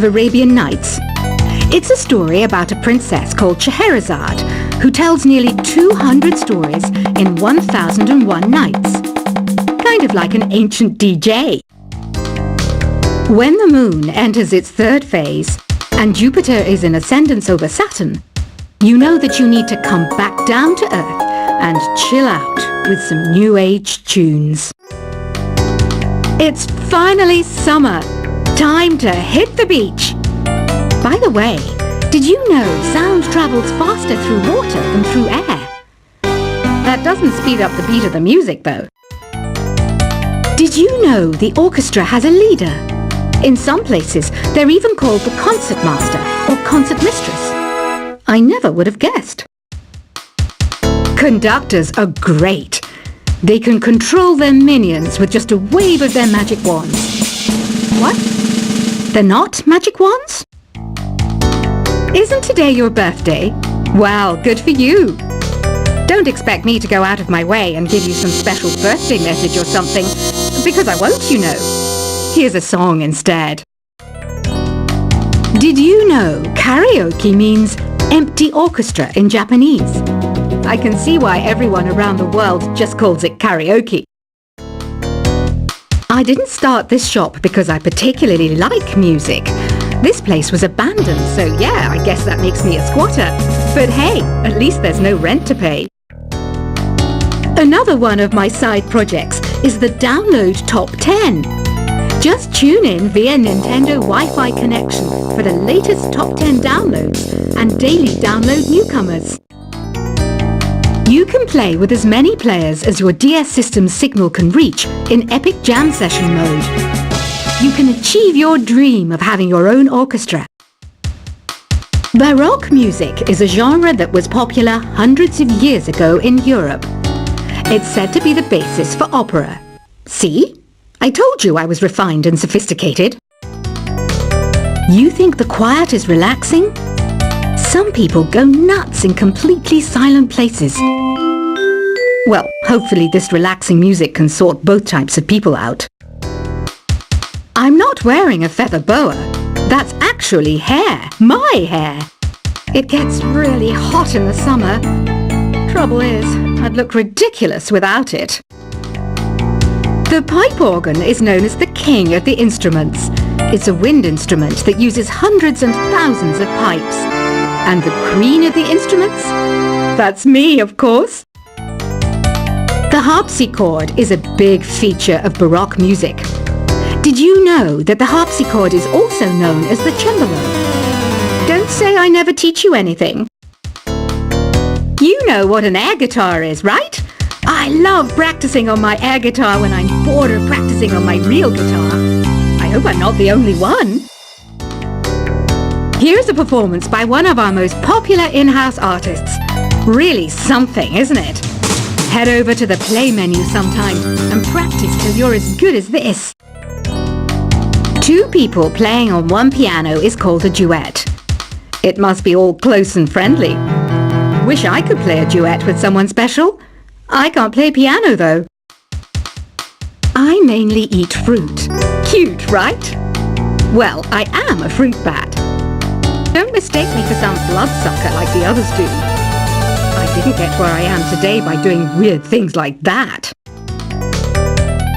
of Arabian Nights. It's a story about a princess called Scheherazade who tells nearly 200 stories in 1001 nights. Kind of like an ancient DJ. When the moon enters its third phase and Jupiter is in ascendance over Saturn, you know that you need to come back down to Earth and chill out with some new age tunes. It's finally summer. Time to hit the beach. By the way, did you know sound travels faster through water than through air? That doesn't speed up the beat of the music, though. Did you know the orchestra has a leader? In some places, they're even called the concert master or concert mistress. I never would have guessed. Conductors are great. They can control their minions with just a wave of their magic wands. What? They're not magic wands? Isn't today your birthday? Well, good for you. Don't expect me to go out of my way and give you some special birthday message or something, because I won't, you know. Here's a song instead. Did you know karaoke means empty orchestra in Japanese? I can see why everyone around the world just calls it karaoke. I didn't start this shop because I particularly like music. This place was abandoned, so yeah, I guess that makes me a squatter. But hey, at least there's no rent to pay. Another one of my side projects is the Download Top 10. Just tune in via Nintendo Wi-Fi connection for the latest Top 10 downloads and daily download newcomers. You can play with as many players as your DS system's signal can reach in Epic Jam Session mode. You can achieve your dream of having your own orchestra. Baroque music is a genre that was popular hundreds of years ago in Europe. It's said to be the basis for opera. See? I told you I was refined and sophisticated. You think the quiet is relaxing? Some people go nuts in completely silent places. Well, hopefully this relaxing music can sort both types of people out. I'm not wearing a feather boa. That's actually hair. My hair. It gets really hot in the summer. Trouble is, I'd look ridiculous without it. The pipe organ is known as the king of the instruments. It's a wind instrument that uses hundreds and thousands of pipes. And the queen of the instruments? That's me, of course. The harpsichord is a big feature of Baroque music. Did you know that the harpsichord is also known as the cembalo? Don't say I never teach you anything. You know what an air guitar is, right? I love practicing on my air guitar when I'm bored of practicing on my real guitar. I hope I'm not the only one. Here's a performance by one of our most popular in-house artists. Really something, isn't it? Head over to the play menu sometime and practice till you're as good as this. Two people playing on one piano is called a duet. It must be all close and friendly. Wish I could play a duet with someone special. I can't play piano though. I mainly eat fruit. Cute, right? Well, I am a fruit bat. Don't mistake me for some bloodsucker like the others do. I didn't get where I am today by doing weird things like that.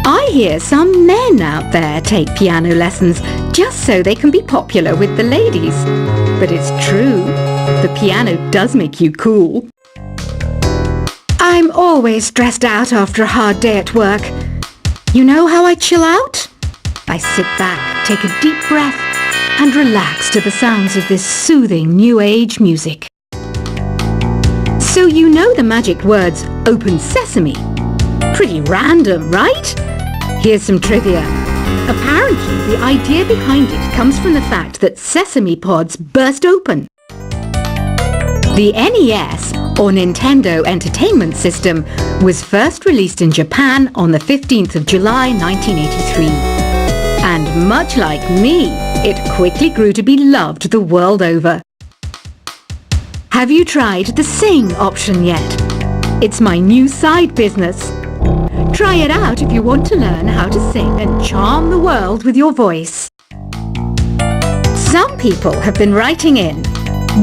I hear some men out there take piano lessons just so they can be popular with the ladies. But it's true, the piano does make you cool. I'm always stressed out after a hard day at work. You know how I chill out? I sit back, take a deep breath, and relax to the sounds of this soothing new age music. So you know the magic words "open sesame." Pretty random, right? Here's some trivia. Apparently, the idea behind it comes from the fact that sesame pods burst open. The NES, or Nintendo Entertainment System, was first released in Japan on the 15th of July 1983. And much like me, it quickly grew to be loved the world over. Have you tried the Sing option yet? It's my new side business. Try it out if you want to learn how to sing and charm the world with your voice. people have been writing in,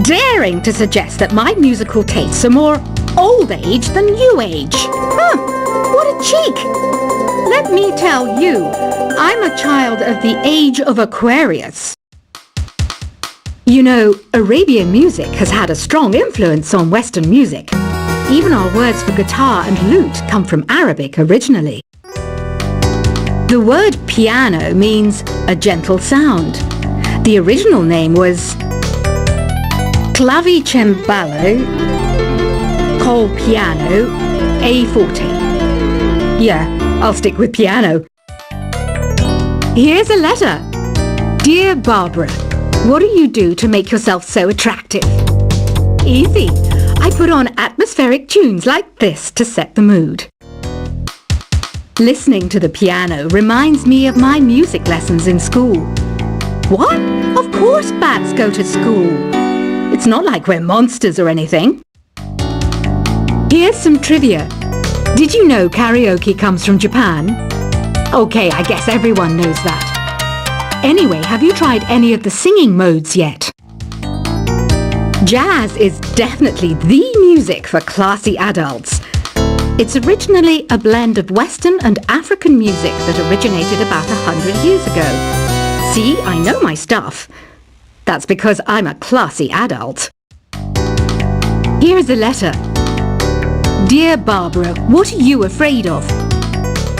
daring to suggest that my musical tastes are more old age than new age. Huh, what a cheek! Let me tell you, I'm a child of the age of Aquarius. You know, Arabian music has had a strong influence on Western music. Even our words for guitar and lute come from Arabic originally. The word piano means a gentle sound. The original name was clavicembalo col piano a forte. Yeah, I'll stick with piano. Here's a letter. Dear Barbara, what do you do to make yourself so attractive? Easy. I put on atmospheric tunes like this to set the mood. Listening to the piano reminds me of my music lessons in school. What? Of course bats go to school. It's not like we're monsters or anything. Here's some trivia. Did you know karaoke comes from Japan? Okay, I guess everyone knows that. Anyway, have you tried any of the singing modes yet? Jazz is definitely the music for classy adults. It's originally a blend of Western and African music that originated about 100 years ago. See, I know my stuff. That's because I'm a classy adult. Here's a letter. Dear Barbara, what are you afraid of?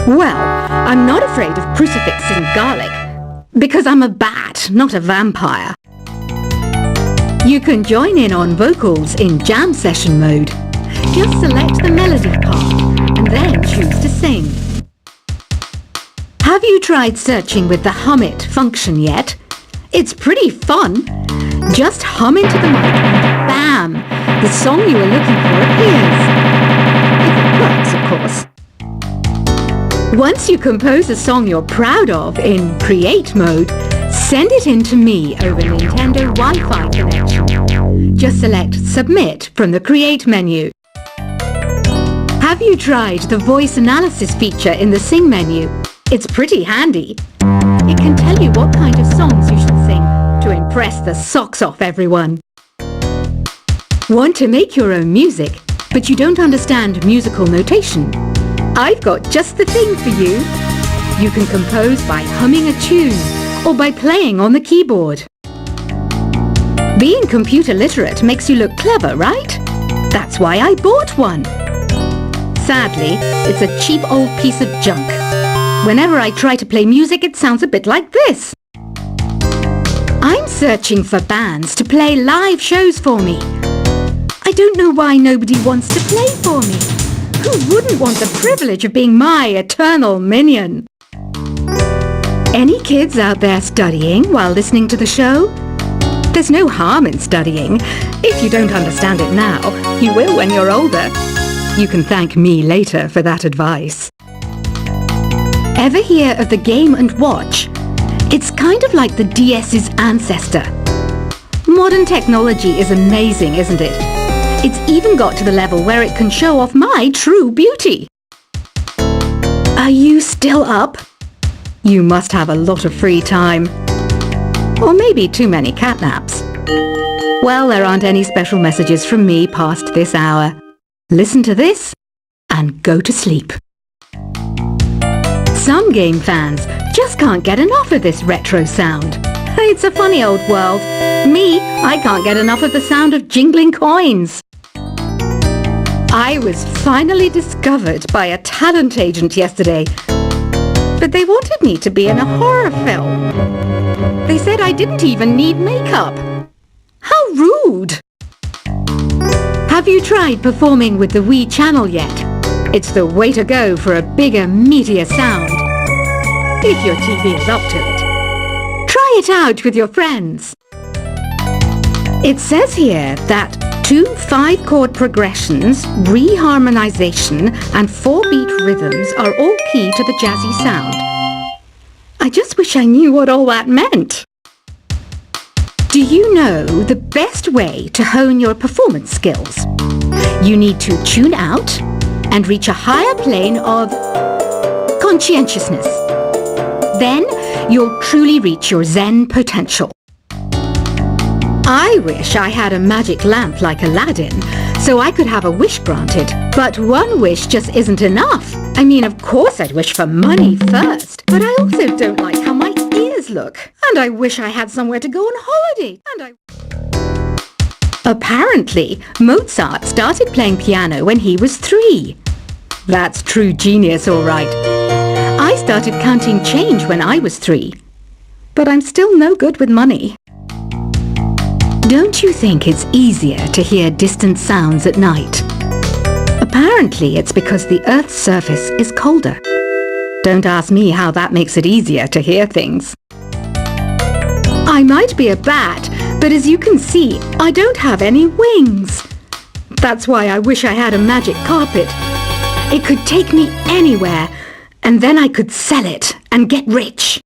Well, I'm not afraid of crucifix and garlic, because I'm a bat, not a vampire. You can join in on vocals in jam session mode. Just select the melody part and then choose to sing. Have you tried searching with the Hum It function yet? It's pretty fun. Just hum into the mic and bam! The song you were looking for appears. If it works, of course. Once you compose a song you're proud of in Create mode, send it in to me over Nintendo Wi-Fi connection. Just select Submit from the Create menu. Have you tried the voice analysis feature in the Sing menu? It's pretty handy. It can tell you what kind of songs you should sing to impress the socks off everyone. Want to make your own music, but you don't understand musical notation? I've got just the thing for you. You can compose by humming a tune or by playing on the keyboard. Being computer literate makes you look clever, right? That's why I bought one. Sadly, it's a cheap old piece of junk. Whenever I try to play music, it sounds a bit like this. I'm searching for bands to play live shows for me. I don't know why nobody wants to play for me. Who wouldn't want the privilege of being my eternal minion? Any kids out there studying while listening to the show? There's no harm in studying. If you don't understand it now, you will when you're older. You can thank me later for that advice. Ever hear of the Game & Watch? It's kind of like the DS's ancestor. Modern technology is amazing, isn't it? It's even got to the level where it can show off my true beauty. Are you still up? You must have a lot of free time. Or maybe too many catnaps. Well, there aren't any special messages from me past this hour. Listen to this and go to sleep. Some game fans just can't get enough of this retro sound. It's a funny old world. Me, I can't get enough of the sound of jingling coins. I was finally discovered by a talent agent yesterday, but they wanted me to be in a horror film. They said I didn't even need makeup. How rude! Have you tried performing with the Wii channel yet? It's the way to go for a bigger, meatier sound. If your TV is up to it. Try it out with your friends. It says here that 2 5-chord progressions, reharmonization and 4-beat rhythms are all key to the jazzy sound. I just wish I knew what all that meant. Do you know the best way to hone your performance skills? You need to tune out and reach a higher plane of conscientiousness. Then you'll truly reach your Zen potential. I wish I had a magic lamp like Aladdin, so I could have a wish granted. But one wish just isn't enough. I mean, of course I'd wish for money first, but I also don't like how my ears look. And I wish I had somewhere to go on holiday. Apparently, Mozart started playing piano when he was 3. That's true genius, all right. I started counting change when I was 3. But I'm still no good with money. Don't you think it's easier to hear distant sounds at night? Apparently, it's because the Earth's surface is colder. Don't ask me how that makes it easier to hear things. I might be a bat, but as you can see, I don't have any wings. That's why I wish I had a magic carpet. It could take me anywhere, and then I could sell it and get rich.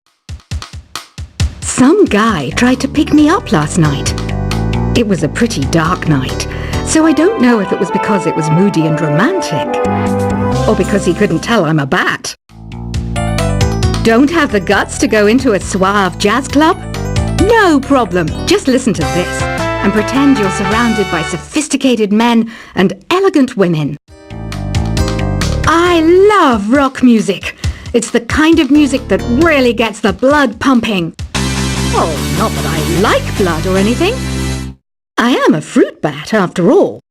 Some guy tried to pick me up last night. It was a pretty dark night, so I don't know if it was because it was moody and romantic, or because he couldn't tell I'm a bat. Don't have the guts to go into a suave jazz club? No problem, just listen to this and pretend you're surrounded by sophisticated men and elegant women. I love rock music. It's the kind of music that really gets the blood pumping. Oh, not that I like blood or anything. I am a fruit bat, after all.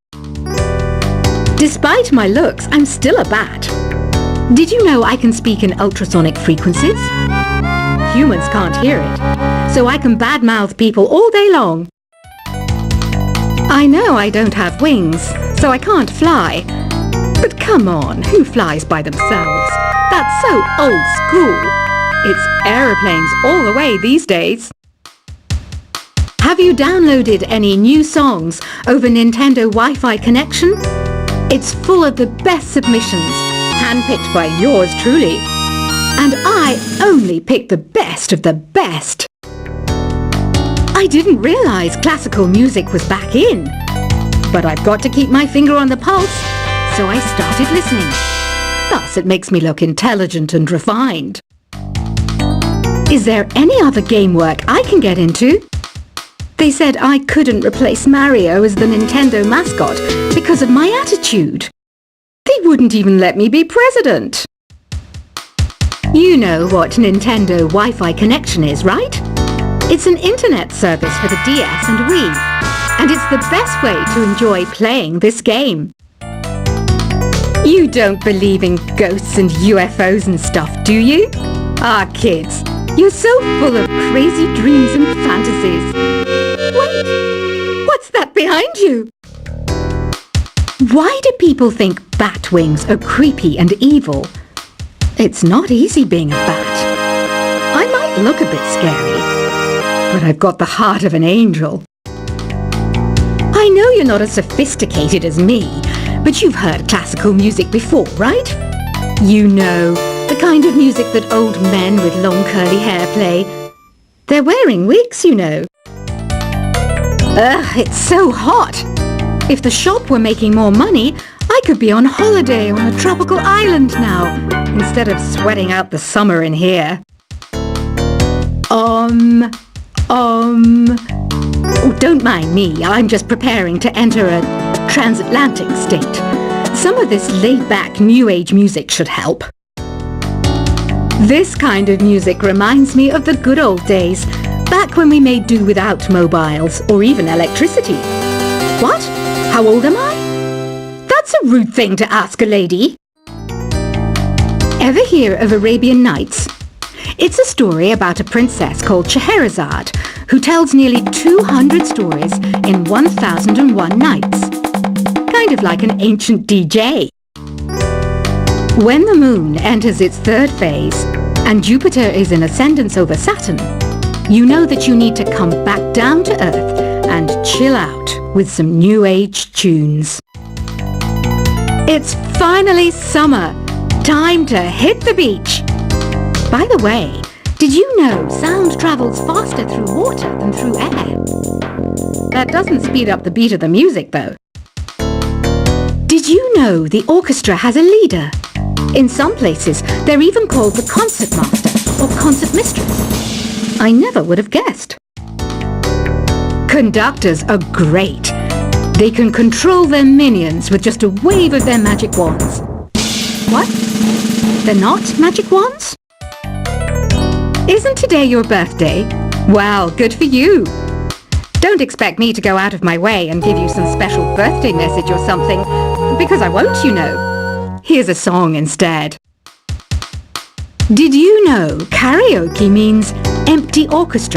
Despite my looks, I'm still a bat. Did you know I can speak in ultrasonic frequencies? Humans can't hear it, so I can badmouth people all day long. I know I don't have wings, so I can't fly. But come on, who flies by themselves? That's so old school. It's aeroplanes all the way these days. Have you downloaded any new songs over Nintendo Wi-Fi connection? It's full of the best submissions, handpicked by yours truly. And I only pick the best of the best. I didn't realize classical music was back in. But I've got to keep my finger on the pulse, so I started listening. Thus it makes me look intelligent and refined. Is there any other game work I can get into? They said I couldn't replace Mario as the Nintendo mascot because of my attitude. They wouldn't even let me be president. You know what Nintendo Wi-Fi connection is, right? It's an internet service for the DS and Wii, and it's the best way to enjoy playing this game. You don't believe in ghosts and UFOs and stuff, do you? Ah, kids, you're so full of crazy dreams and fantasies. Wait, what's that behind you? Why do people think bat wings are creepy and evil? It's not easy being a bat. I might look a bit scary, but I've got the heart of an angel. I know you're not as sophisticated as me, but you've heard classical music before, right? You know, the kind of music that old men with long curly hair play. They're wearing wigs, you know. Ugh, it's so hot. If the shop were making more money, I could be on holiday on a tropical island now, instead of sweating out the summer in here. Oh, don't mind me, I'm just preparing to enter a transatlantic state. Some of this laid-back New Age music should help. This kind of music reminds me of the good old days, back when we made do without mobiles or even electricity. What? How old am I? That's a rude thing to ask a lady. Ever hear of Arabian Nights? It's a story about a princess called Scheherazade, who tells nearly 200 stories in 1001 nights. Kind of like an ancient DJ. When the moon enters its third phase, and Jupiter is in ascendance over Saturn, you know that you need to come back down to Earth and chill out with some New Age tunes. It's finally summer. Time to hit the beach. By the way, did you know sound travels faster through water than through air? That doesn't speed up the beat of the music, though. Did you know the orchestra has a leader? In some places, they're even called the concert master or concert mistress. I never would have guessed. Conductors are great. They can control their minions with just a wave of their magic wands. What? They're not magic wands? Isn't today your birthday? Well, good for you. Don't expect me to go out of my way and give you some special birthday message or something, because I won't, you know. Here's a song instead. Did you know karaoke means empty orchestra?